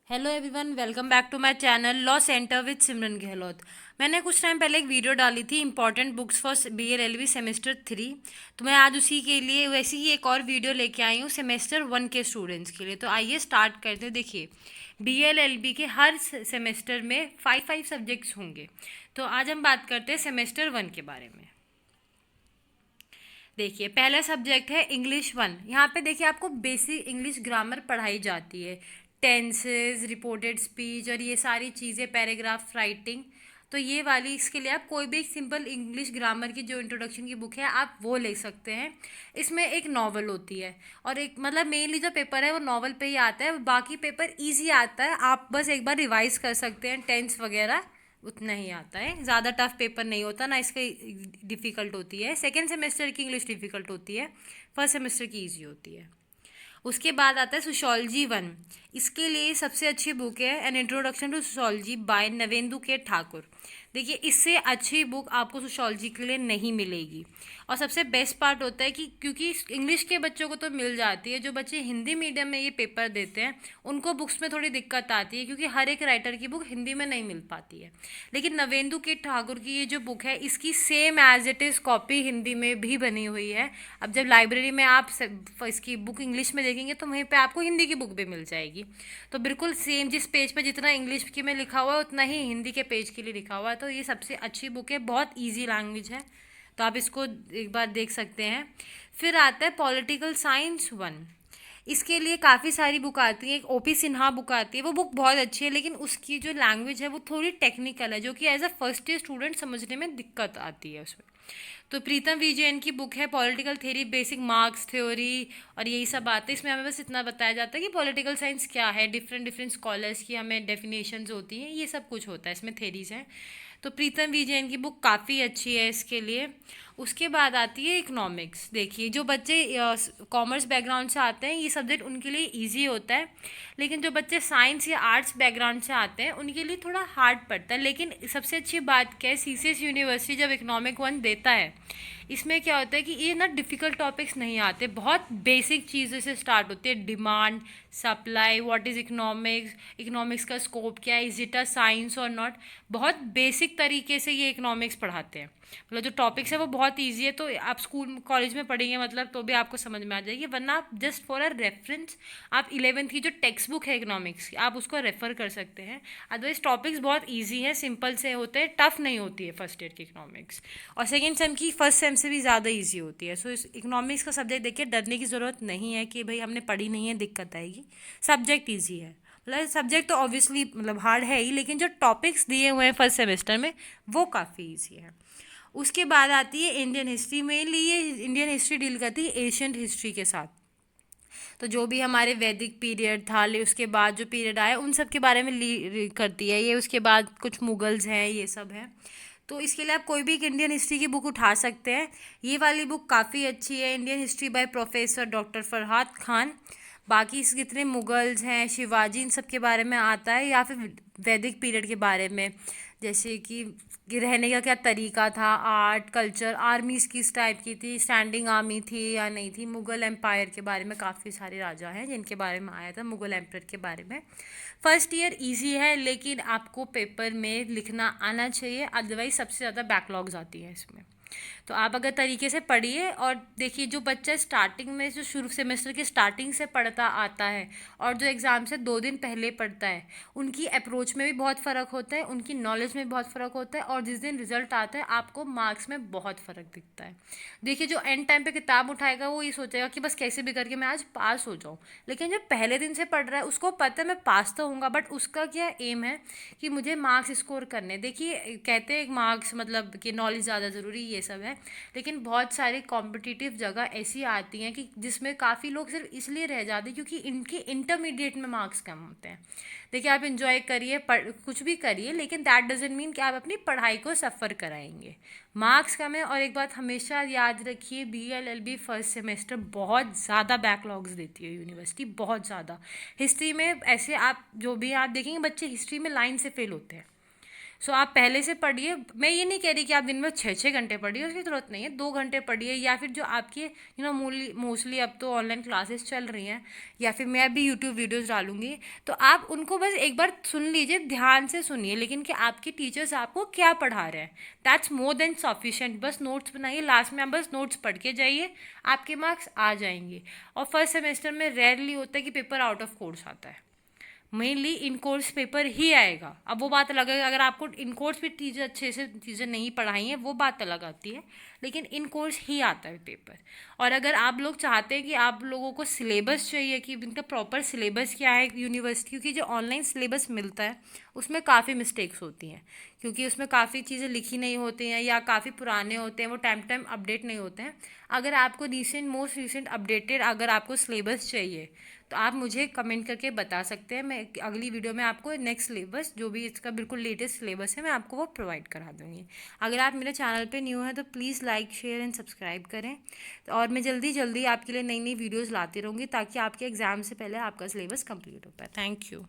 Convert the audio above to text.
Hello everyone, welcome back to my channel law centre with Simran Gahlot. मैंने कुछ time पहले एक वीडियो डाली थी important books for BLLB semester 3। तो मैं आज उसी के लिए वैसी ही एक और वीडियो लेके आई हूँ सेमेस्टर 1 के स्टूडेंट्स के लिए। तो आइए स्टार्ट करते हैं। देखिए, BLLB के हर सेमेस्टर में 5 सब्जेक्ट्स होंगे। तो आज हम बात करते हैं सेमेस्टर 1 के बारे में। देखिए, पहला सब्जेक्ट है इंग्लिश 1। यहाँ पे देखिए आपको बेसिक इंग्लिश ग्रामर पढ़ाई जाती है, टेंसेस, रिपोर्टेड स्पीच और ये सारी चीज़ें, पैराग्राफ राइटिंग। तो ये वाली इसके लिए आप कोई भी एक सिंपल इंग्लिश ग्रामर की जो इंट्रोडक्शन की बुक है आप वो ले सकते हैं। इसमें एक नॉवल होती है और एक मतलब मेनली जो पेपर है वो नॉवल पे ही आता है, बाकी पेपर इजी आता है। आप बस एक बार रिवाइज कर सकते हैं, टेंस वगैरह उतना ही आता है, ज़्यादा टफ पेपर नहीं होता ना, इसकी डिफ़िकल्ट होती है। सेकेंड सेमेस्टर की इंग्लिश डिफ़िकल्ट होती है, फर्स्ट सेमेस्टर की ईजी होती है। उसके बाद आता है सोशोलॉजी 1। इसके लिए सबसे अच्छी बुक है an introduction to sociology by Navendu K Thakur. देखिए, इससे अच्छी बुक आपको सोशोलॉजी के लिए नहीं मिलेगी। और सबसे बेस्ट पार्ट होता है कि क्योंकि इंग्लिश के बच्चों को तो मिल जाती है, जो बच्चे हिंदी मीडियम में ये पेपर देते हैं उनको बुक्स में थोड़ी दिक्कत आती है, क्योंकि हर एक राइटर की बुक हिंदी में नहीं मिल पाती है। लेकिन नवेंदु के ठाकुर की ये जो बुक है इसकी same as it is copy Hindi में भी बनी हुई है। अब जब लाइब्रेरी में आप इसकी बुक इंग्लिश में देखेंगे तो वहीं पे आपको हिंदी की बुक भी मिल जाएगी। तो बिल्कुल सेम, जिस पेज पे जितना इंग्लिश के में लिखा हुआ है उतना ही हिंदी के पेज के लिए लिखा हुआ है। तो ये सबसे अच्छी बुक है, बहुत ईजी लैंग्वेज है, तो आप इसको एक बार देख सकते हैं। फिर आता है पॉलिटिकल साइंस 1। इसके लिए काफ़ी सारी बुक आती है। एक OP सिन्हा बुक आती है, वो बुक बहुत अच्छी है, लेकिन उसकी जो लैंग्वेज है वो थोड़ी टेक्निकल है, जो कि as a first year student समझने में दिक्कत आती है उसमें। तो प्रीतम विजयन की बुक है political theory, basic marks theory और यही सब आते हैं। इसमें हमें बस इतना बताया जाता है कि पॉलिटिकल साइंस क्या है, डिफरेंट डिफरेंट स्कॉलर्स की हमें डेफिनेशंस होती हैं, ये सब कुछ होता है, इसमें थेरीज हैं। तो प्रीतम विजयन की बुक काफ़ी अच्छी है इसके लिए। उसके बाद आती है इकोनॉमिक्स। देखिए, जो बच्चे कॉमर्स बैकग्राउंड से आते हैं ये सब्जेक्ट उनके लिए इजी होता है, लेकिन जो बच्चे साइंस या आर्ट्स बैकग्राउंड से आते हैं उनके लिए थोड़ा हार्ड पड़ता है। लेकिन सबसे अच्छी बात क्या है, CCS यूनिवर्सिटी जब इकोनॉमिक 1 देता है, इसमें क्या होता है कि ये ना डिफ़िकल्ट टॉपिक्स नहीं आते, बहुत बेसिक चीज़ों से स्टार्ट होती है। Demand, supply, what is economics, economics का स्कोप क्या है, इज इट अ साइंस और नॉट। बहुत बेसिक तरीके से ये इकोनॉमिक्स पढ़ाते हैं। मतलब जो टॉपिक्स है वो बहुत ईजी है, तो आप स्कूल कॉलेज में पढ़ेंगे मतलब तो भी आपको समझ में आ जाएगी। वरना आप जस्ट फॉर अ रेफरेंस आप 11th की जो टेक्स्ट बुक है इकोनॉमिक्स की आप उसको रेफ़र कर सकते हैं। अदरवाइज टॉपिक्स बहुत ईजी है, सिंपल से होते हैं, टफ नहीं होती है फर्स्ट ईयर की इकोनॉमिक्स। और सेकेंड सेम की फर्स्ट सेम से भी ज़्यादा ईजी होती है। सो इस इकोनॉमिक्स का सब्जेक्ट देखिए, डरने की ज़रूरत नहीं है कि भाई हमने पढ़ी नहीं है दिक्कत आएगी। सब्जेक्ट ईजी है, मतलब सब्जेक्ट तो ऑब्वियसली मतलब हार्ड है ही, लेकिन जो टॉपिक्स दिए हुए हैं फर्स्ट सेमेस्टर में वो काफ़ी ईजी है। उसके बाद आती है इंडियन हिस्ट्री। मेनली ये इंडियन हिस्ट्री डील करती है एशियंट हिस्ट्री के साथ। तो जो भी हमारे वैदिक पीरियड था, उसके बाद जो पीरियड आया उन सब के बारे में करती है ये। उसके बाद कुछ मुगल्स हैं, ये सब है। तो इसके लिए आप कोई भी एक इंडियन हिस्ट्री की बुक उठा सकते हैं। ये वाली बुक काफ़ी अच्छी है, Indian history by professor doctor Farhad Khan. बाकी इस कितने मुगल्स हैं, शिवाजी, इन सब के बारे में आता है, या फिर वैदिक पीरियड के बारे में, जैसे कि रहने का क्या तरीका था, आर्ट कल्चर, आर्मीज किस टाइप की थी, स्टैंडिंग आर्मी थी या नहीं थी, मुगल एम्पायर के बारे में काफ़ी सारे राजा हैं जिनके बारे में आया था, मुगल एम्पायर के बारे में। फर्स्ट ईयर इजी है, लेकिन आपको पेपर में लिखना आना चाहिए, अदरवाइज सबसे ज़्यादा बैकलॉग्स आती है इसमें। तो आप अगर तरीके से पढ़िए और देखिए, जो बच्चा स्टार्टिंग में जो शुरू सेमेस्टर के स्टार्टिंग से पढ़ता आता है और जो एग्ज़ाम से 2 दिन पहले पढ़ता है, उनकी अप्रोच में भी बहुत फ़र्क होता है, उनकी नॉलेज में बहुत फ़र्क होता है, और जिस दिन रिजल्ट आता है आपको मार्क्स में बहुत फ़र्क दिखता है। देखिए, जो एंड टाइम पे किताब उठाएगा वो ये सोचेगा कि बस कैसे भी करके मैं आज पास हो जाऊँ, लेकिन जो पहले दिन से पढ़ रहा है उसको पता है मैं पास तो होऊंगा, बट उसका क्या एम है कि मुझे मार्क्स स्कोर करने। देखिए, कहते हैं मार्क्स मतलब कि नॉलेज ज़्यादा ज़रूरी ये सब है, लेकिन बहुत सारी कॉम्पिटिटिव जगह ऐसी आती हैं कि जिसमें काफ़ी लोग सिर्फ इसलिए रह जाते हैं क्योंकि इनकी इंटरमीडिएट में मार्क्स कम होते हैं। देखिए, आप इंजॉय करिए, कुछ भी करिए, लेकिन दैट डजेंट मीन कि आप अपनी पढ़ाई को सफ़र कराएंगे। मार्क्स कम है, और एक बात हमेशा याद रखिए, BLLB फर्स्ट सेमेस्टर बहुत ज़्यादा बैकलॉग्स देती है यूनिवर्सिटी, बहुत ज़्यादा। हिस्ट्री में ऐसे आप जो भी आप देखेंगे बच्चे हिस्ट्री में लाइन से फेल होते हैं, सो आप पहले से पढ़िए। मैं ये नहीं कह रही कि आप दिन में 6-6 घंटे पढ़िए, उसकी ज़रूरत नहीं है, 2 घंटे पढ़िए, या फिर जो आपके मोस्टली अब तो ऑनलाइन क्लासेस चल रही हैं, या फिर मैं भी यूट्यूब वीडियोज़ डालूंगी, तो आप उनको बस एक बार सुन लीजिए, ध्यान से सुनिए, लेकिन कि आपके टीचर्स आपको क्या पढ़ा रहे हैं, दैट्स मोर देन सफिशेंट। बस नोट्स बनाइए, लास्ट में आप बस नोट्स पढ़ के जाइए, आपके मार्क्स आ जाएंगे। और फर्स्ट सेमेस्टर में रेयरली होता है कि पेपर आउट ऑफ कोर्स आता है, मेनली इन कोर्स पेपर ही आएगा। अब वो बात अलग है, अगर आपको इन कोर्स भी टीचर अच्छे से चीज़ें नहीं पढ़ाई हैं वो बात अलग आती है, लेकिन इन कोर्स ही आता है पेपर। और अगर आप लोग चाहते हैं कि आप लोगों को सिलेबस चाहिए कि इनका प्रॉपर सिलेबस क्या है यूनिवर्सिटी, क्योंकि जो ऑनलाइन सिलेबस मिलता है उसमें काफ़ी मिस्टेक्स होती हैं, क्योंकि उसमें काफ़ी चीज़ें लिखी नहीं होती हैं या काफ़ी पुराने होते हैं, वो टाइम टाइम अपडेट नहीं होते हैं। अगर आपको मोस्ट रिसेंट अपडेटेड अगर आपको सिलेबस चाहिए तो आप मुझे कमेंट करके बता सकते हैं, मैं अगली वीडियो में आपको नेक्स्ट सिलेबस जो भी इसका बिल्कुल लेटेस्ट सिलेबस है मैं आपको वो प्रोवाइड करा दूँगी। अगर आप मेरे चैनल पे न्यू हैं तो please like share and subscribe करें, और मैं जल्दी जल्दी आपके लिए नई नई वीडियोज़ लाती रहूँगी ताकि आपके एग्ज़ाम से पहले आपका सिलेबस कंप्लीट हो पाए। Thank you.